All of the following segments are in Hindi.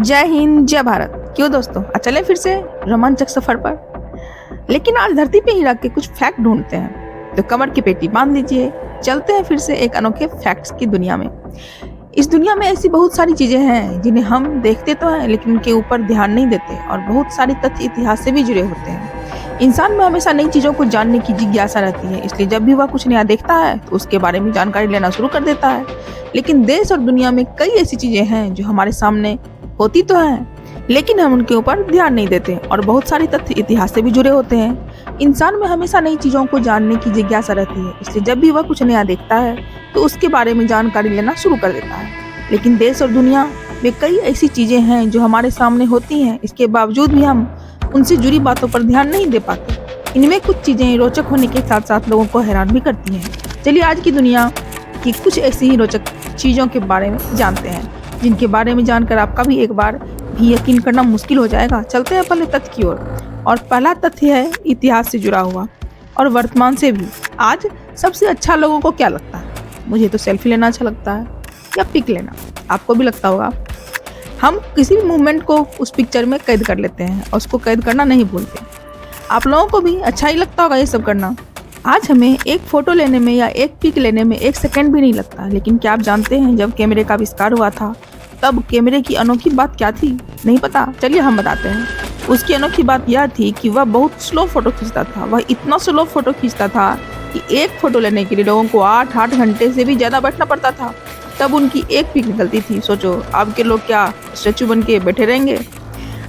जय हिंद जय भारत। क्यों दोस्तों, चले फिर से रोमांचक सफर पर। लेकिन आज धरती पे ही रख के कुछ फैक्ट ढूंढते हैं, तो कमर की पेटी बांध लीजिए। चलते हैं फिर से एक अनोखे फैक्ट्स की दुनिया में। इस दुनिया में ऐसी बहुत सारी चीजें हैं जिन्हें हम देखते तो हैं लेकिन उनके ऊपर ध्यान नहीं देते, और बहुत सारे तथ्य इतिहास से भी जुड़े होते हैं। इंसान में हमेशा नई चीजों को जानने की जिज्ञासा रहती है, इसलिए जब भी वह कुछ नया देखता है तो उसके बारे में जानकारी लेना शुरू कर देता है। लेकिन देश और दुनिया में कई ऐसी चीजें हैं जो हमारे सामने होती तो हैं लेकिन हम उनके ऊपर ध्यान नहीं देते, और बहुत सारे तथ्य इतिहास से भी जुड़े होते हैं। इंसान में हमेशा नई चीजों को जानने की जिज्ञासा रहती है, इसलिए जब भी वह कुछ नया देखता है तो उसके बारे में जानकारी लेना शुरू कर देता है। लेकिन देश और दुनिया में कई ऐसी चीजें हैं जो हमारे सामने होती हैं, इसके बावजूद भी हम उनसे जुड़ी बातों पर ध्यान नहीं दे पाते। इनमें कुछ चीजें रोचक होने के साथ साथ लोगों को हैरान भी करती हैं। चलिए आज की दुनिया की कुछ ऐसी ही रोचक चीजों के बारे में जानते हैं जिनके बारे में जानकर आपका भी एक बार भी यकीन करना मुश्किल हो जाएगा। चलते हैं पहले तथ्य की ओर, और पहला तथ्य है इतिहास से जुड़ा हुआ और वर्तमान से भी। आज सबसे अच्छा लोगों को क्या लगता है? मुझे तो सेल्फी लेना अच्छा लगता है या पिक लेना, आपको भी लगता होगा। हम किसी भी मूवमेंट को उस पिक्चर में कैद कर लेते हैं और उसको कैद करना नहीं भूलते। आप लोगों को भी अच्छा ही लगता होगा ये सब करना। आज हमें एक फोटो लेने में या एक पिक लेने में 1 सेकंड भी नहीं लगता, लेकिन क्या आप जानते हैं जब कैमरे का आविष्कार हुआ था तब कैमरे की अनोखी बात क्या थी? नहीं पता? चलिए हम बताते हैं। उसकी अनोखी बात यह थी कि वह बहुत स्लो फोटो खींचता था। वह इतना स्लो फोटो खींचता था कि एक फोटो लेने के लिए लोगों को 8 घंटे से भी ज्यादा बैठना पड़ता था, तब उनकी एक पिक निकलती थी। सोचो अब के लोग क्या स्टैचू बन के बैठे रहेंगे।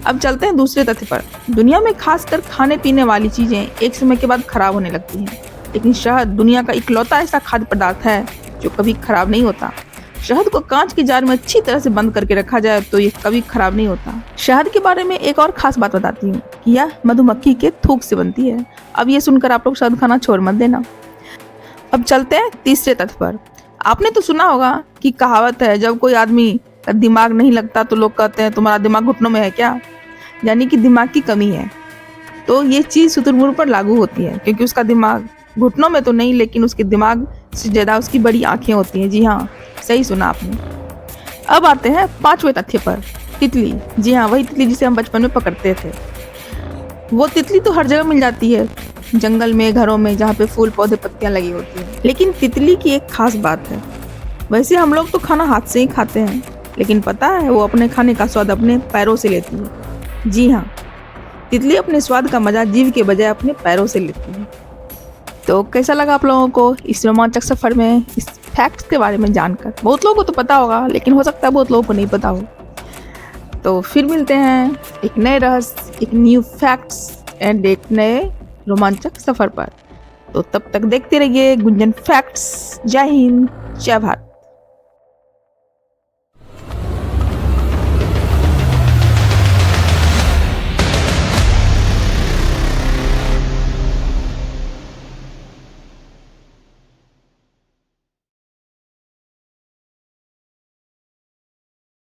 अब चलते हैं दूसरे तथ्य पर। दुनिया में खासकर खाने पीने वाली चीजें एक समय के बाद खराब होने लगती हैं, लेकिन शहद दुनिया का इकलौता ऐसा खाद्य पदार्थ है जो कभी खराब नहीं होता। शहद को कांच के जार में अच्छी तरह से बंद करके रखा जाए तो ये कभी खराब नहीं होता। शहद के बारे में एक और खास बात बताती हूँ कि यह मधुमक्खी के थूक से बनती है। अब ये सुनकर आप लोग शहद खाना छोड़ मत देना। अब चलते हैं तीसरे तथ्य पर। आपने तो सुना होगा कि कहावत है, जब कोई आदमी का दिमाग नहीं लगता तो लोग कहते हैं तुम्हारा दिमाग घुटनों में है क्या, यानी कि दिमाग की कमी है। तो ये चीज शुतुरमुर्ग पर लागू होती है, क्योंकि उसका दिमाग घुटनों में तो नहीं लेकिन उसके दिमाग से ज्यादा उसकी बड़ी आंखें होती हैं। जी हाँ, सही सुना आपने। अब आते हैं 5वें तथ्य पर। तितली। जी हाँ, वही तितली जिसे हम बचपन में पकड़ते थे। वो तितली तो हर जगह मिल जाती है, जंगल में, घरों में, जहाँ पे फूल पौधे पत्तियां लगी होती हैं। लेकिन तितली की एक खास बात है। वैसे हम लोग तो खाना हाथ से ही खाते हैं, लेकिन पता है वो अपने खाने का स्वाद अपने पैरों से लेती है। जी हाँ, तितली अपने स्वाद का मजा जीभ के बजाय अपने पैरों से लेती है। तो कैसा लगा आप लोगों को इस रोमांचक सफर में इस फैक्ट्स के बारे में जानकर? बहुत लोगों को तो पता होगा, लेकिन हो सकता है बहुत लोगों को नहीं पता हो। तो फिर मिलते हैं एक नए रहस्य, एक न्यू फैक्ट्स एंड एक नए रोमांचक सफर पर। तो तब तक देखते रहिए गुंजन फैक्ट्स। जय हिंद जय भारत।